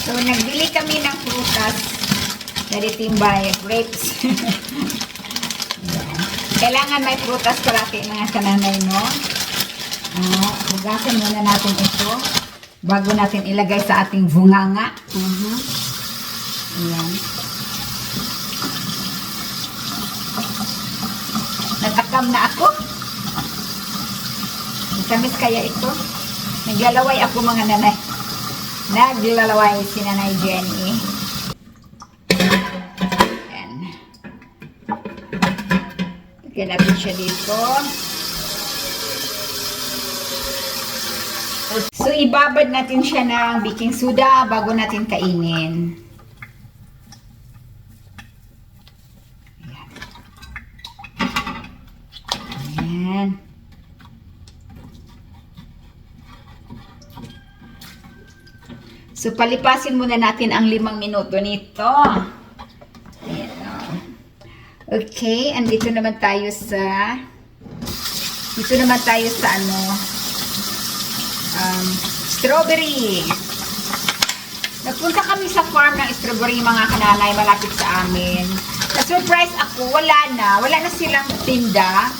So, nagbili kami ng prutas. Dari timbay, grapes. Kailangan may prutas parati mga kananay, no? Hugasan muna natin ito bago natin ilagay sa ating bunganga. Ayan. Natakam na ako. Tamis kaya ito. Naglalaway ako mga nanay. Naglalaway si Nanay Jenny. Ayan. Lagyan natin siya dito. So, ibabad natin siya ng baking soda bago natin kainin. Ayan. Ayan. So, palipasin muna natin ang 5 minuto nito. Ayan. Okay, andito naman tayo sa strawberry. Nagpunta kami sa farm ng strawberry mga kananay malapit sa amin. Na-surprise ako, wala na silang tinda.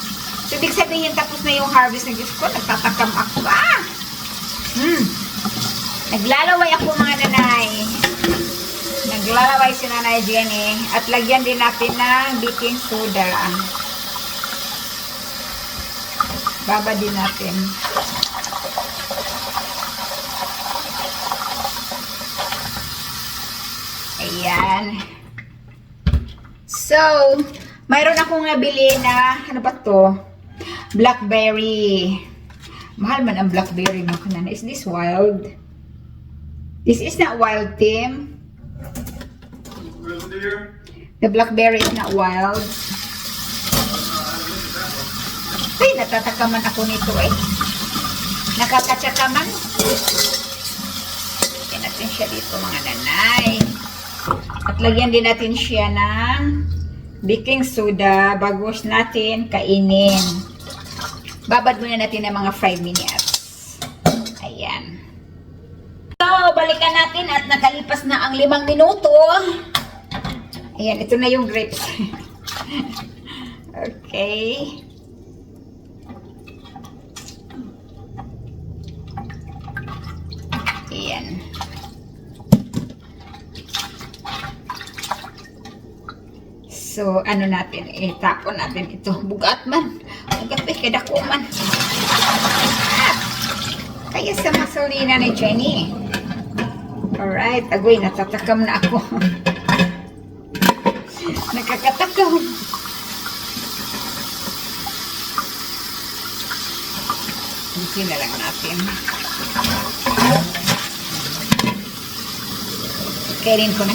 So, ibig sabihin tapos na yung harvest ng Diyos ko, nagtatakam ako. Naglalaway ako mga nanay. Naglalaway si Nanay Jenny. At lagyan din natin ng baking soda. Baba din natin. Ayan. So, mayroon akong nabili na, ano ba to? Blackberry. Mahal man ang blackberry mga kanana. Is this wild? This is not wild, Tim. The blackberry is not wild. Ay, natatakaman ako nito eh. Nakakatsakaman. Lagyan natin siya dito mga nanay. At lagyan din natin siya ng baking soda bago natin kainin. Babad muna natin ng mga 5 minutes. Ayan. So, balikan natin at nakalipas na ang 5 minuto. Ayan, ito na yung grapes. Okay. Ayan. So, ano natin, tapon natin ito. Bugat man. Bugat pa, kadako man. Kaya sa masalina ni Jenny. Alright, agoy, natatakam na ako. Nakakatakam. Hindi na lang natin. Kainin ko na.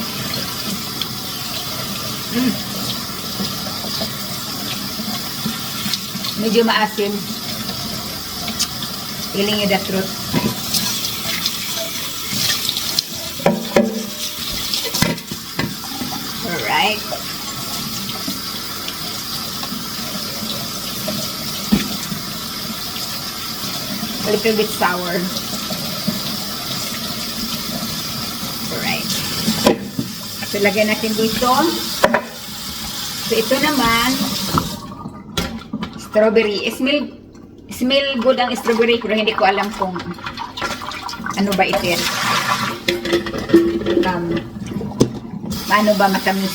Medyo maasim. Feeling you the truth. Alright. A little bit sour. Alright. So, lagyan natin dito. So, ito naman, strawberry. Smell good ang strawberry, pero hindi ko alam kung ano ba ito. Paano ba matamis?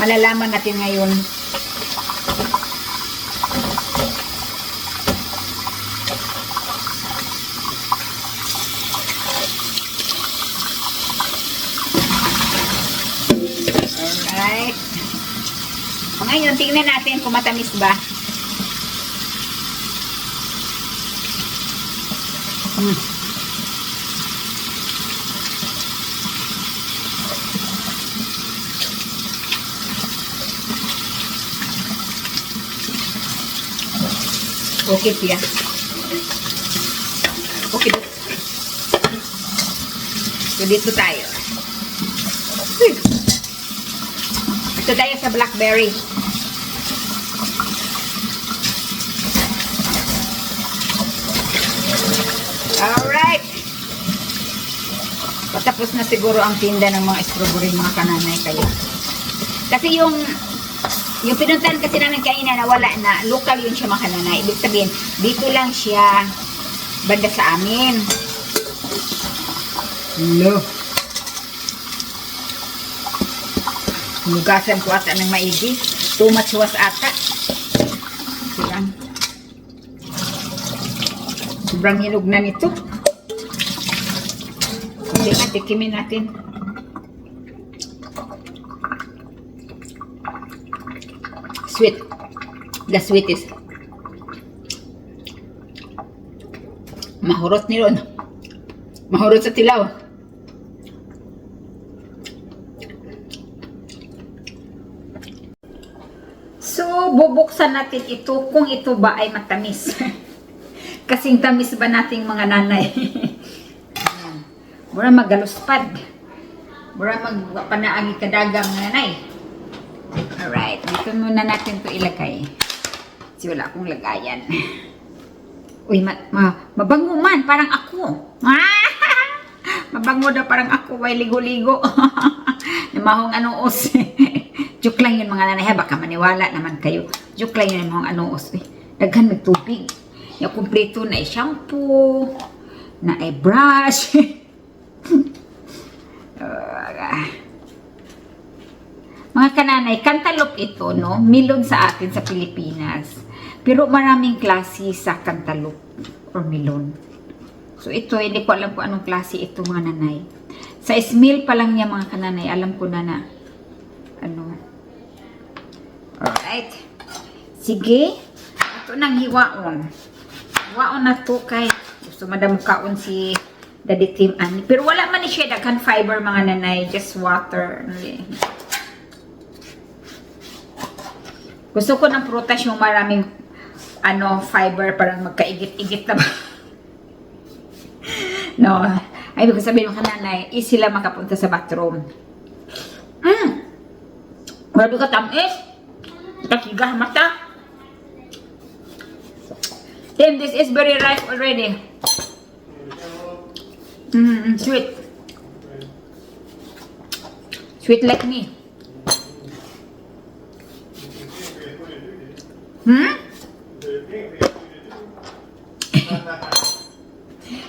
Malalaman natin ngayon. Alright. Ngayon, tingnan natin kung matamis ba. Okay siya. Okay. So, dito tayo. Ito tayo sa blackberry. Alright. Patapos na siguro ang tinda ng mga strawberry mga kananay kayo. Kasi yung pinuntahan kasi namin kainan na wala na, local yun siya mga kananay. Ibig sabihin, dito lang siya banda sa amin. Hello. Hinugasan ko ata ng maigi. Too much was ata. Sobrang hinog na nito. Hindi nga, tikimin natin. Sweet. The sweetest. Mahurot ni Ron. Mahurot sa tilaw. So, bubuksan natin ito kung ito ba ay matamis. Kasing tamis ba nating mga nanay? Mura magaluspad. Mura magpanaagi kadagang nanay. Alright, dito muna natin to ilagay. Kasi wala akong lagayan. Uy, mabango man, parang ako. Mabango daw parang ako, may ligo-ligo. Namahong anuos. Joke lang yun mga nanay, baka maniwala naman kayo. Joke lang yun namahong anuos. Daghan may tubig. Yung kumpleto na shampoo, na brush. Mga kananay, cantaloupe ito, no? Milon sa atin sa Pilipinas. Pero maraming klase sa cantaloupe or milon. So ito, hindi ko alam kung anong klase ito mga nanay. Sa smell pa lang niya mga kananay, alam ko na na. Ano? Alright. Sige. Ito nang hiwaon. Hiwaon na to kay gusto madamukaon si Daddy Tim Ani. Pero wala man ni siya daghan fiber mga nanay. Just water. Gusto ko ng prutas yung maraming fiber parang magkaigit-igit na ba? No. Ay, ibig sabihin mga nanay, easy lang makapunta sa bathroom. Grabe ka tamis. Nakigah mata. Tim, this is very ripe already. Sweet. Sweet like me.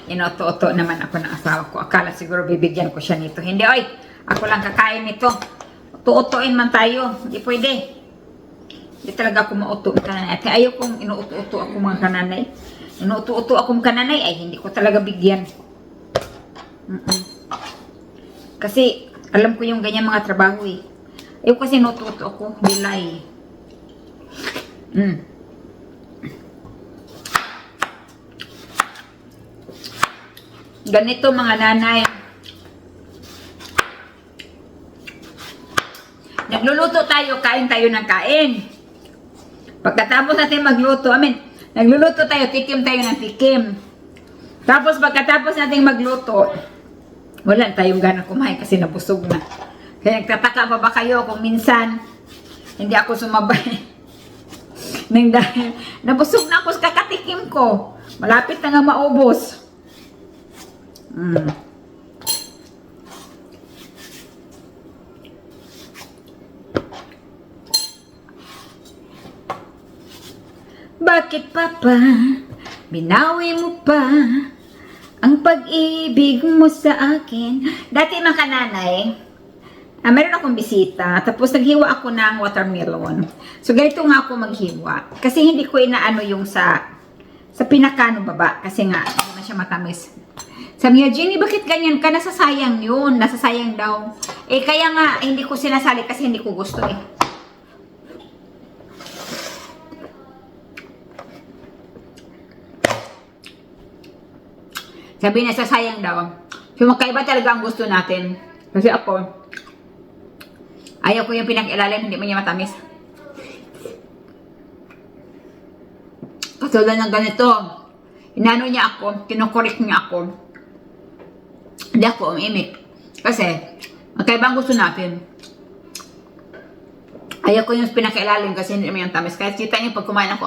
Inoto-oto naman ako ng asawa ko. Akala siguro bibigyan ko siya nito. Hindi, oy. Ako lang kakain nito. Tuotoin man tayo. Hindi pwede. Hindi talaga ako mauto ang kananay. At ayaw kong inuuto-uto ako mga kananay. Inuuto-uto akong kananay ay hindi ko talaga bigyan. Kasi alam ko yung ganyan mga trabaho eh. Ayaw kasi inuuto-uto ako. Bilay. Ganito mga nanay. Nagluluto tayo, kain tayo ng kain. Pagkatapos natin magluto, nagluluto tayo, tikim tayo ng tikim. Tapos pagkatapos natin magluto, wala tayong gana kumain kasi nabusog na. Kaya nagtataka pa ba kayo kung minsan hindi ako sumabay? Nang dahil nabusog na ako sa kakatikim ko. Malapit na nga maubos. Bakit papa, binawi mo pa ang pag-ibig mo sa akin? Dati mga kananay, meron akong bisita, tapos naghiwa ako ng watermelon. So ganito nga ako maghiwa. Kasi hindi ko inaano yung sa pinakano baba. Kasi nga, hindi na siya matamis. Sabi niya, Jenny, bakit ganyan ka? Nasasayang yun. Nasasayang daw. Eh, kaya nga, hindi ko sinasali kasi hindi ko gusto eh. Sabi niya, sasayang daw. So, magkaiba talaga ang gusto natin. Kasi ako, ayaw ko yung pinag-ilalim, hindi man niya matamis. Katulad ng ganito, inano niya ako, kinukorek niya ako. Hindi ako umimik. Kasi, magkaiba ang gusto natin. Ayaw ko yung pinag-ilalim kasi hindi man yung tamis. Kaya kita niyo pag kumain ako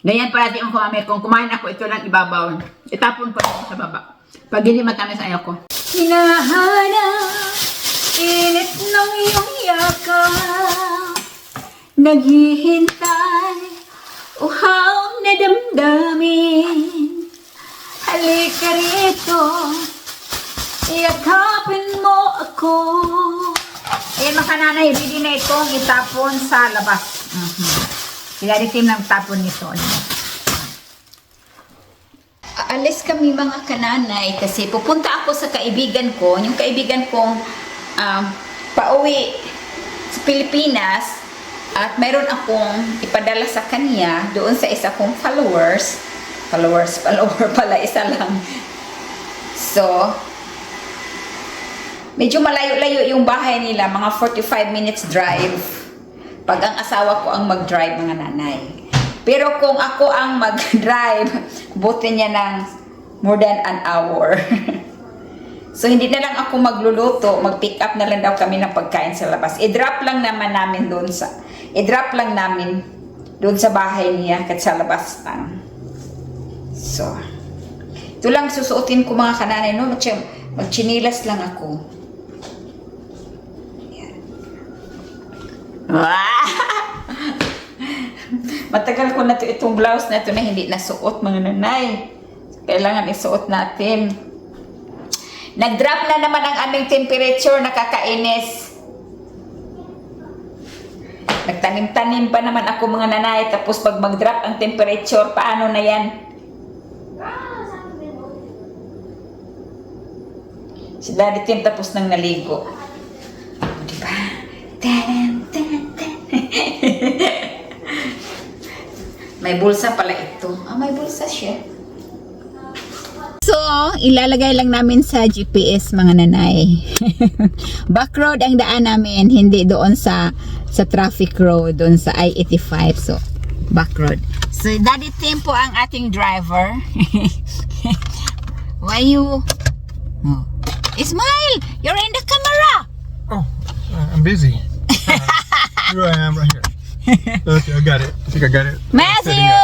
Ganyan parati ang kumami. Kung kumain ako, ito lang ibabaw. Itapon ko lang sa baba. Pag hindi matamis, ayaw ko. Hinahanap, init ng iyong yakap. Naghihintay, uhaw na damdamin. Halika rito, yakapin mo ako. Ayan mga kananay, ready na itong itapon sa labas. Ilalitim ng tapon nito. Aalis kami mga kananay kasi pupunta ako sa kaibigan ko. Yung kaibigan kong pauwi sa Pilipinas at mayroon akong ipadala sa kanya doon sa isa kong follower pala, isa lang. So, medyo malayo-layo yung bahay nila, mga 45 minutes drive. Pag ang asawa ko ang mag-drive, mga nanay. Pero kung ako ang mag-drive, buti niya ng more than an hour. So, hindi na lang ako magluluto, mag-pick up na lang daw kami ng pagkain sa labas. I-drop lang namin doon sa bahay niya at sa labas lang. So, ito lang susuotin ko mga kananay, no? Magchinilas lang ako. Ayan. Matagal ko na itong blouse na ito na hindi nasuot mga nanay. Kailangan isuot natin. Nag-drop na naman ang aming temperature, nakakainis. Nagtanim-tanim pa naman ako mga nanay. Tapos pag mag-drop ang temperature, paano na yan? Si Daddy Tim tapos nang naligo. Diba? May bulsa pala ito. May bulsa siya. So, ilalagay lang namin sa GPS mga nanay. Back road ang daan namin, hindi doon sa traffic road, doon sa I-85. So, back road. So, Daddy Tim po ang ating driver. Why you... Oh. Ismail, you're in the camera. Oh, I'm busy. Here I am, right here. Okay, I got it. I think I got it. Matthew!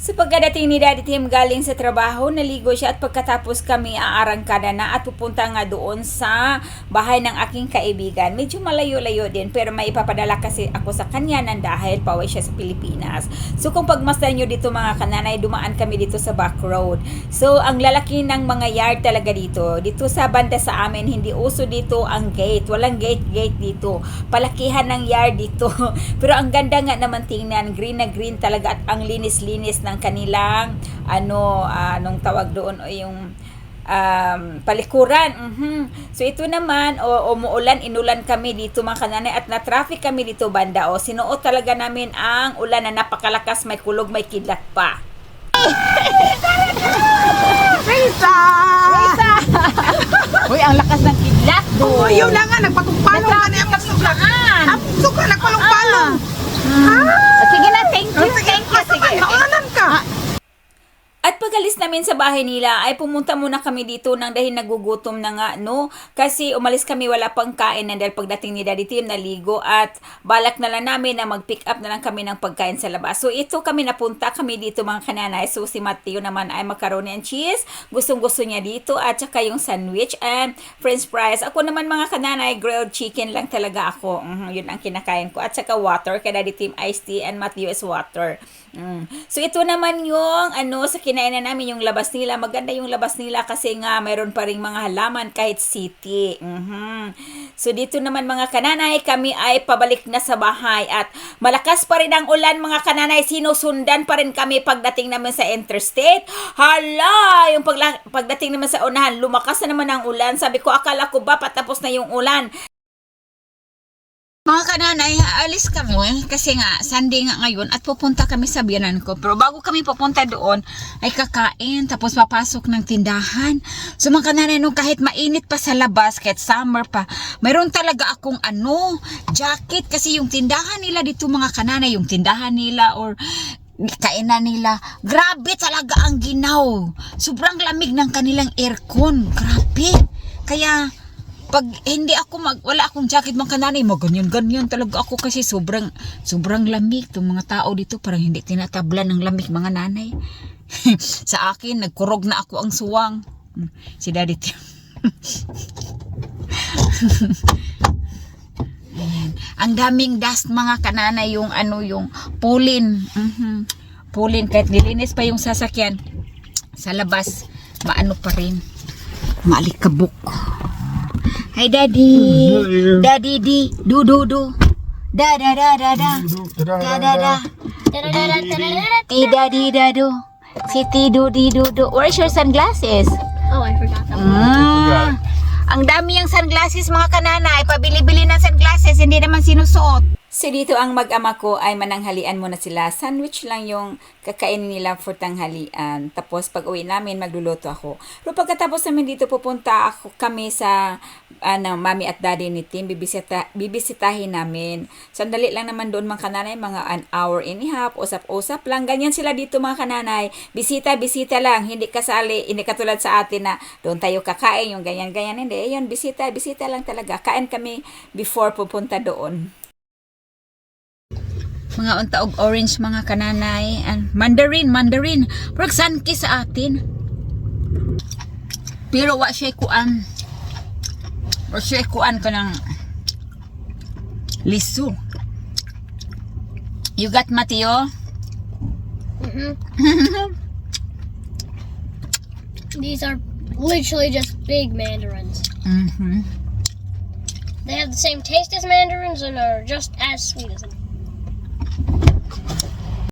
So pagkadating ni Daddy Tim galing sa trabaho, naligo siya at pagkatapos kami aarangkada na at pupunta nga doon sa bahay ng aking kaibigan. Medyo malayo-layo din pero may ipapadala kasi ako sa kanya nang dahil pauwi siya sa Pilipinas. So kung pagmasdan nyo dito mga kananay, dumaan kami dito sa back road. So ang lalaki ng mga yard talaga dito. Dito sa banda sa amin, hindi uso dito ang gate. Walang gate dito. Palakihan ng yard dito. Pero ang ganda nga naman tingnan, green na green talaga at ang linis-linis ng kanilang anong tawag doon o yung palikuran. So ito naman umuulan, inulan kami dito mga kananay at na-traffic kami dito banda. Sinuot talaga namin ang ulan na napakalakas, may kulog, may kidlat pa. Risa! Uy, ang lakas ng kidlat doon. Oo, yun lang nga, nagpatungpalong ka na yung nagsugaan. Suka, nagpalong-palong. Sige na, thank you. Sige. Naulan ka. At pag-alis namin sa bahay nila ay pumunta muna kami dito nang dahil nagugutom na nga, no? Kasi umalis kami, wala pang kain na dahil pagdating ni Daddy Tim naligo at balak na lang namin na mag-pick up na lang kami ng pagkain sa labas. So ito kami napunta kami dito mga kananay. So si Mateo naman ay macaroni and cheese. Gustong-gusto niya dito at saka yung sandwich and french fries. Ako naman mga kananay, grilled chicken lang talaga ako. Yun ang kinakain ko. At saka water, kay Daddy Tim iced tea and Mateo is water. So ito naman yung sa kinainan namin, yung labas nila. Maganda yung labas nila kasi nga mayroon pa ring mga halaman kahit city. So dito naman mga kananay, kami ay pabalik na sa bahay at malakas pa rin ang ulan mga kananay. Sinusundan pa rin kami pagdating naman sa interstate. Hala! Yung pagdating naman sa unahan, lumakas na naman ang ulan. Sabi ko, akala ko ba patapos na yung ulan? Mga kananay, alis kami kasi nga Sunday nga ngayon at pupunta kami sa biyanan ko. Pero bago kami pupunta doon ay kakain tapos papasok ng tindahan. So mga kananay, no, kahit mainit pa sa labas, kahit summer pa, mayroon talaga akong jacket kasi yung tindahan nila dito mga kananay, yung tindahan nila or kainan nila, grabe talaga ang ginaw. Sobrang lamig ng kanilang aircon. Grabe. Kaya pag hindi ako wala akong jacket mga kananay, ganyan talaga ako kasi sobrang lamig. Itong mga tao dito parang hindi tinatablan ng lamig mga nanay. Sa akin, nagkurog na ako ang suwang. Si Daddy Ayan. Ang daming dust mga kananay, yung yung pollen. Pollen, kahit nilinis pa yung sasakyan sa labas, maano pa rin, maalikabok. Hi Daddy. Daddy di do da da da da da da ti da di da do si ti do di do do. Where's your sunglasses? Oh, I forgot that. Ang dami yung sunglasses mga kananay. Pabili-bili ng sunglasses, hindi naman sinusuot. So dito ang mag-ama ko ay mananghalian muna sila. Sandwich lang yung kakainin nila for tanghalian. Tapos pag uwi namin, magluluto ako. Pero pagkatapos namin dito, pupunta kami sa mami at daddy ni Tim. Bibisitahin namin. Sandali lang naman doon mga kananay, mga an hour and a half, usap-usap lang. Ganyan sila dito mga kananay. Bisita lang, hindi kasali, hindi katulad sa atin na doon tayo kakain, yung ganyan-ganyan. Hindi, yun, bisita lang talaga. Kain kami before pupunta doon. Mga untaog orange mga kananay, and mandarin pero sanki sa atin, pero wa siya kuan ka ng lisu. You got Mateo? These are literally just big mandarins. They have the same taste as mandarins and are just as sweet as them.